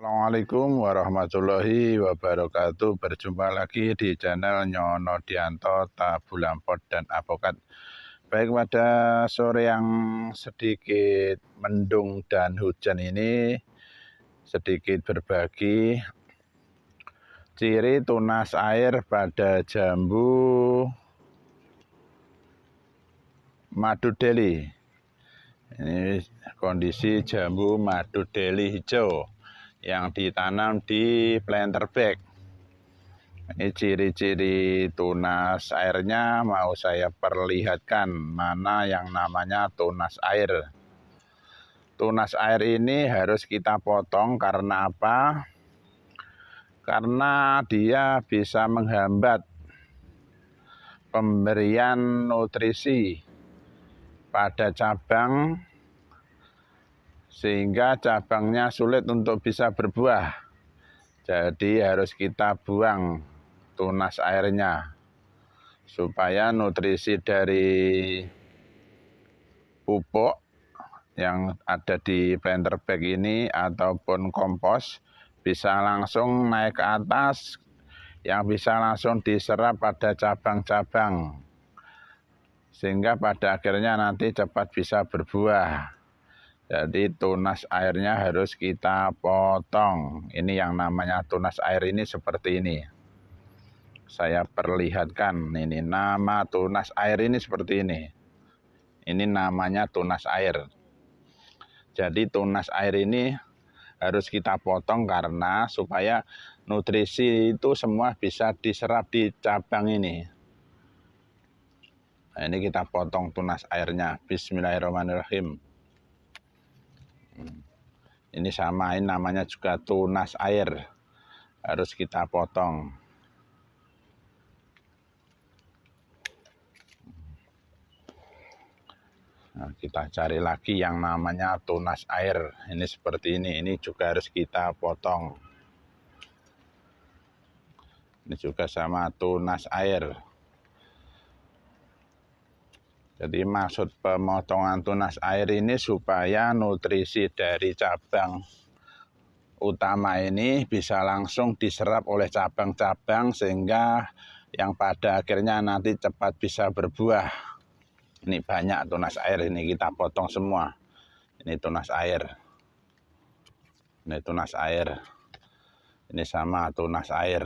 Assalamualaikum warahmatullahi wabarakatuh. Berjumpa lagi di channel Nyono Dianto Tabulampot dan Avokat. Baik, pada sore yang sedikit mendung dan hujan ini, sedikit berbagi ciri tunas air pada jambu madu deli. Ini kondisi jambu madu deli hijau yang ditanam di planter bag. Ini ciri-ciri tunas airnya mau saya perlihatkan mana yang namanya tunas air. Tunas air ini harus kita potong karena apa? Karena dia bisa menghambat pemberian nutrisi pada cabang sehingga cabangnya sulit untuk bisa berbuah. Jadi harus kita buang tunas airnya supaya nutrisi dari pupuk yang ada di planter bag ini ataupun kompos bisa langsung naik ke atas, yang bisa langsung diserap pada cabang-cabang sehingga pada akhirnya nanti cepat bisa berbuah. Jadi tunas airnya harus kita potong. Ini yang namanya tunas air ini seperti ini. Saya perlihatkan, ini nama tunas air ini seperti ini. Ini namanya tunas air. Jadi tunas air ini harus kita potong karena supaya nutrisi itu semua bisa diserap di cabang ini. Nah, ini kita potong tunas airnya. Bismillahirrahmanirrahim. Ini sama, ini namanya juga tunas air. Harus kita potong. Nah, kita cari lagi yang namanya tunas air. Ini seperti ini juga harus kita potong. Ini juga sama tunas air. Jadi maksud pemotongan tunas air ini supaya nutrisi dari cabang utama ini bisa langsung diserap oleh cabang-cabang sehingga yang pada akhirnya nanti cepat bisa berbuah. Ini banyak tunas air, ini kita potong semua. Ini tunas air. Ini tunas air. Ini sama tunas air.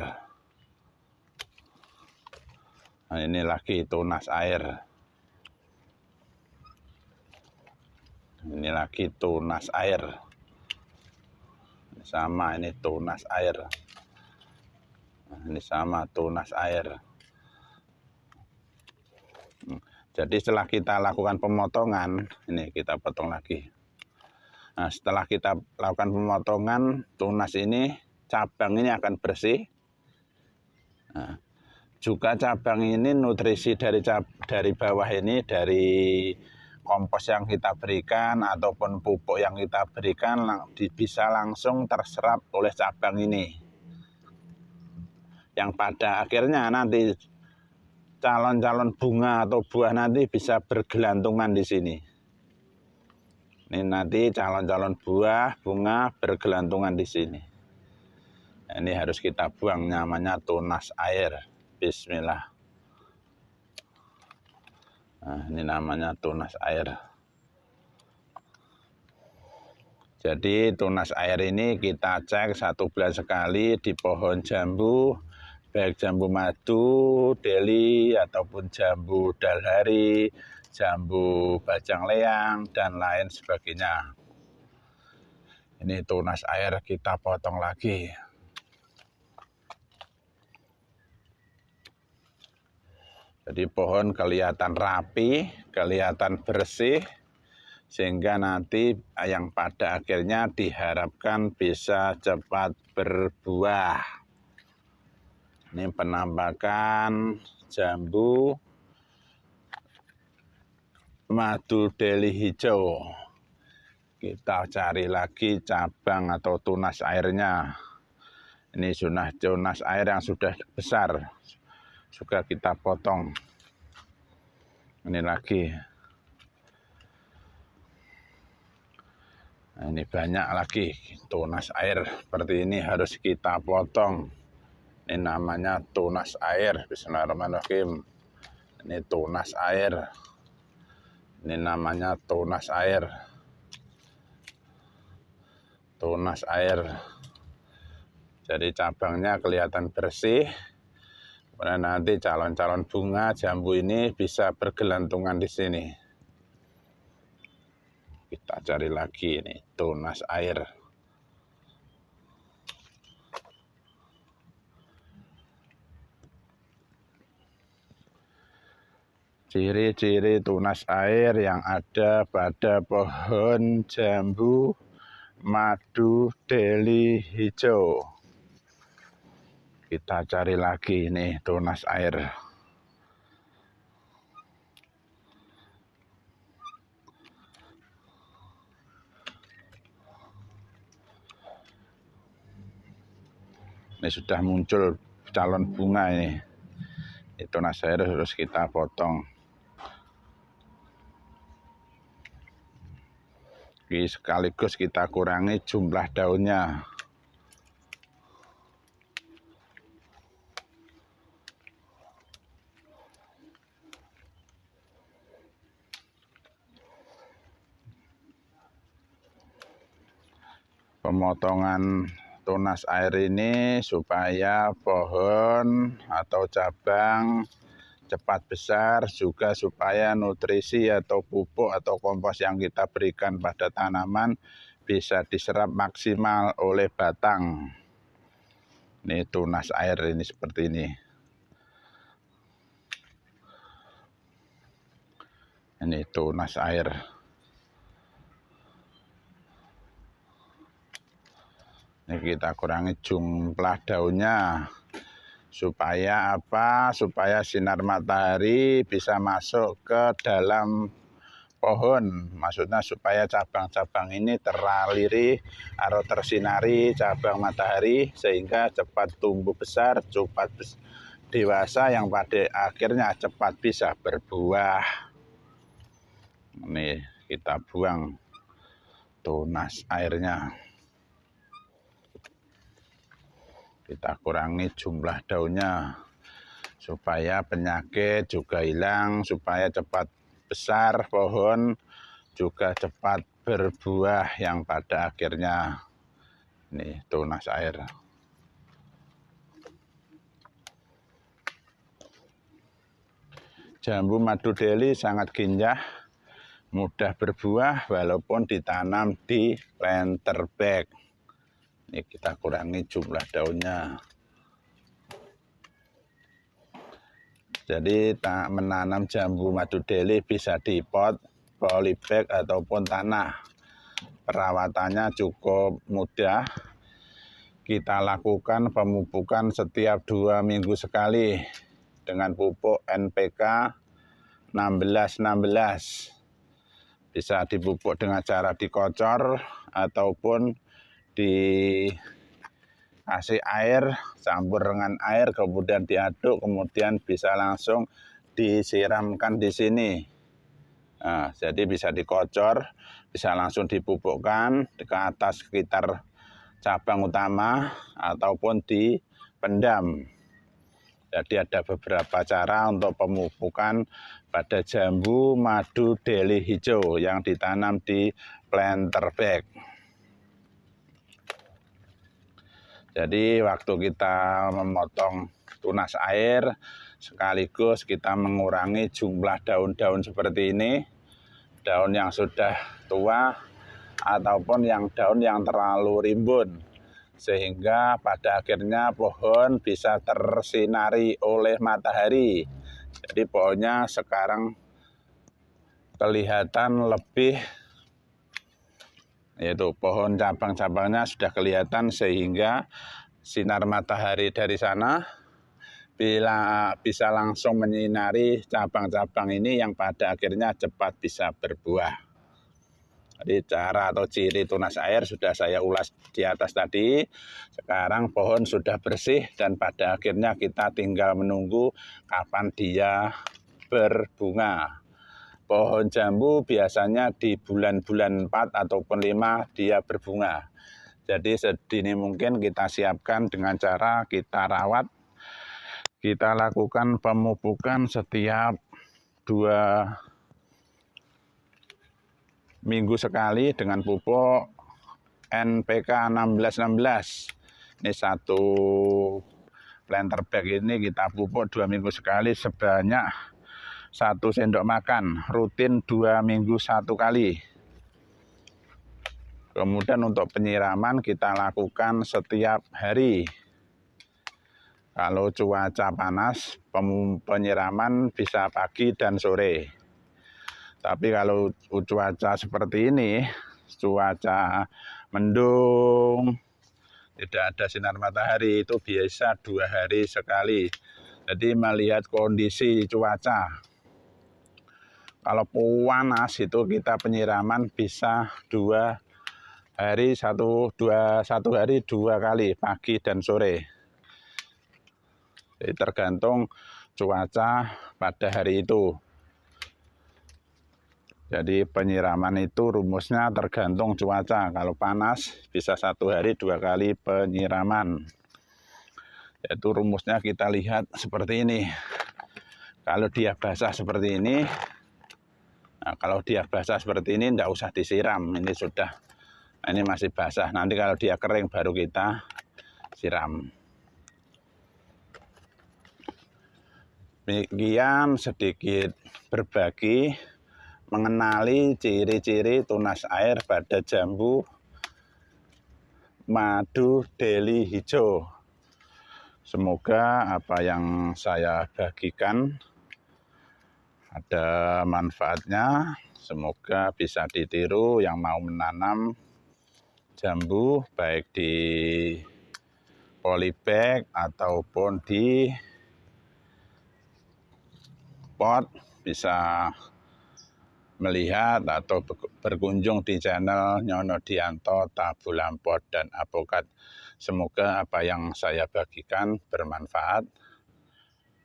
Nah, ini lagi tunas air. Ini lagi tunas air. Ini sama, ini tunas air. Ini sama tunas air. Jadi setelah kita lakukan pemotongan, ini kita potong lagi. Nah, setelah kita lakukan pemotongan, tunas ini, cabang ini akan bersih. Nah, juga cabang ini nutrisi dari bawah ini, dari kompos yang kita berikan ataupun pupuk yang kita berikan bisa langsung terserap oleh cabang ini. Yang pada akhirnya nanti calon-calon bunga atau buah nanti bisa bergelantungan di sini. Ini nanti calon-calon buah, bunga bergelantungan di sini. Ini harus kita buang, namanya tunas air. Bismillah. Nah, ini namanya tunas air. Jadi tunas air ini kita cek 1 bulan sekali di pohon jambu, baik jambu madu, deli, ataupun jambu dalhari, jambu bajang leang, dan lain sebagainya. Ini tunas air kita potong lagi. Jadi pohon kelihatan rapi, kelihatan bersih, sehingga nanti yang pada akhirnya diharapkan bisa cepat berbuah. Ini penampakan jambu madu deli hijau. Kita cari lagi cabang atau tunas airnya. Ini tunas air yang sudah besar. Juga kita potong. Ini lagi. Nah, ini banyak lagi tunas air seperti ini harus kita potong. Ini namanya tunas air. Bismillahirrahmanirrahim. Ini tunas air. Ini namanya tunas air. Tunas air. Jadi cabangnya kelihatan bersih. Kemudian nanti calon-calon bunga jambu ini bisa bergelantungan di sini. Kita cari lagi ini tunas air. Ciri-ciri tunas air yang ada pada pohon jambu madu deli hijau. Kita cari lagi nih tunas air. Ini sudah muncul calon bunga ini. Ini tunas air harus kita potong. Sekaligus kita kurangi jumlah daunnya. Pemotongan tunas air ini supaya pohon atau cabang cepat besar, juga supaya nutrisi atau pupuk atau kompos yang kita berikan pada tanaman bisa diserap maksimal oleh batang. Ini tunas air ini seperti ini. Ini tunas air. Ini kita kurangi jumlah daunnya. Supaya apa? Supaya sinar matahari bisa masuk ke dalam pohon. Maksudnya supaya cabang-cabang ini teraliri atau tersinari cabang matahari sehingga cepat tumbuh besar, cepat dewasa yang pada akhirnya cepat bisa berbuah. Ini kita buang tunas airnya. Kita kurangi jumlah daunnya supaya penyakit juga hilang, supaya cepat besar pohon, juga cepat berbuah yang pada akhirnya ini tunas air. Jambu madu deli sangat ginjah, mudah berbuah walaupun ditanam di planter bag. Ini kita kurangi jumlah daunnya. Jadi menanam jambu madu deli bisa di pot, polybag ataupun tanah. Perawatannya cukup mudah. Kita lakukan pemupukan setiap 2 minggu sekali dengan pupuk NPK 16-16. Bisa dipupuk dengan cara dikocor ataupun dikasih air, campur dengan air, kemudian diaduk, kemudian bisa langsung disiramkan di sini. Nah, jadi bisa dikocor, bisa langsung dipupukkan ke atas sekitar cabang utama ataupun dipendam. Jadi ada beberapa cara untuk pemupukan pada jambu madu deli hijau yang ditanam di planter bag. Jadi waktu kita memotong tunas air, sekaligus kita mengurangi jumlah daun-daun seperti ini, daun yang sudah tua ataupun daun yang terlalu rimbun, sehingga pada akhirnya pohon bisa tersinari oleh matahari. Jadi pohonnya sekarang kelihatan lebih, yaitu pohon cabang-cabangnya sudah kelihatan sehingga sinar matahari dari sana bisa langsung menyinari cabang-cabang ini yang pada akhirnya cepat bisa berbuah. Jadi cara atau ciri tunas air sudah saya ulas di atas tadi. Sekarang pohon sudah bersih dan pada akhirnya kita tinggal menunggu kapan dia berbunga. pohon jambu biasanya di bulan-bulan 4 ataupun 5 dia berbunga. Jadi sedini mungkin kita siapkan dengan cara kita rawat. Kita lakukan pemupukan setiap 2 minggu sekali dengan pupuk NPK 1616. Ini satu planter bag ini kita pupuk 2 minggu sekali sebanyak 1 sendok makan, rutin 2 minggu 1 kali. Kemudian untuk penyiraman kita lakukan setiap hari. Kalau cuaca panas, penyiraman bisa pagi dan sore. Tapi kalau cuaca seperti ini, cuaca mendung, tidak ada sinar matahari, itu biasa 2 hari sekali. Jadi melihat kondisi cuaca. Kalau panas itu kita penyiraman bisa 2 hari 1 hari 2 kali, pagi dan sore. Jadi tergantung cuaca pada hari itu. Jadi penyiraman itu rumusnya tergantung cuaca. Kalau panas bisa 1 hari 2 kali penyiraman. Yaitu rumusnya kita lihat seperti ini. Kalau dia basah seperti ini, nah kalau dia basah seperti ini tidak usah disiram. Ini sudah, nah ini masih basah. Nanti kalau dia kering baru kita siram. Demikian sedikit berbagi mengenali ciri-ciri tunas air pada jambu madu deli hijau. Semoga apa yang saya bagikan ada manfaatnya. Semoga bisa ditiru yang mau menanam jambu baik di polybag ataupun di pot, bisa melihat atau berkunjung di channel Nyono Dianto Tabulampot dan Apokat. Semoga apa yang saya bagikan bermanfaat.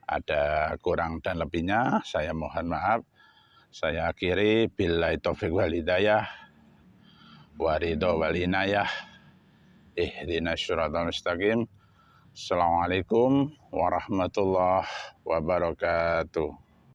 Ada kurang dan lebihnya saya mohon maaf. Saya akhiri billahi taufiq wal hidayah wa ridho wal inayah. Ihdinas syiratal mustaqim. Assalamualaikum warahmatullahi wabarakatuh.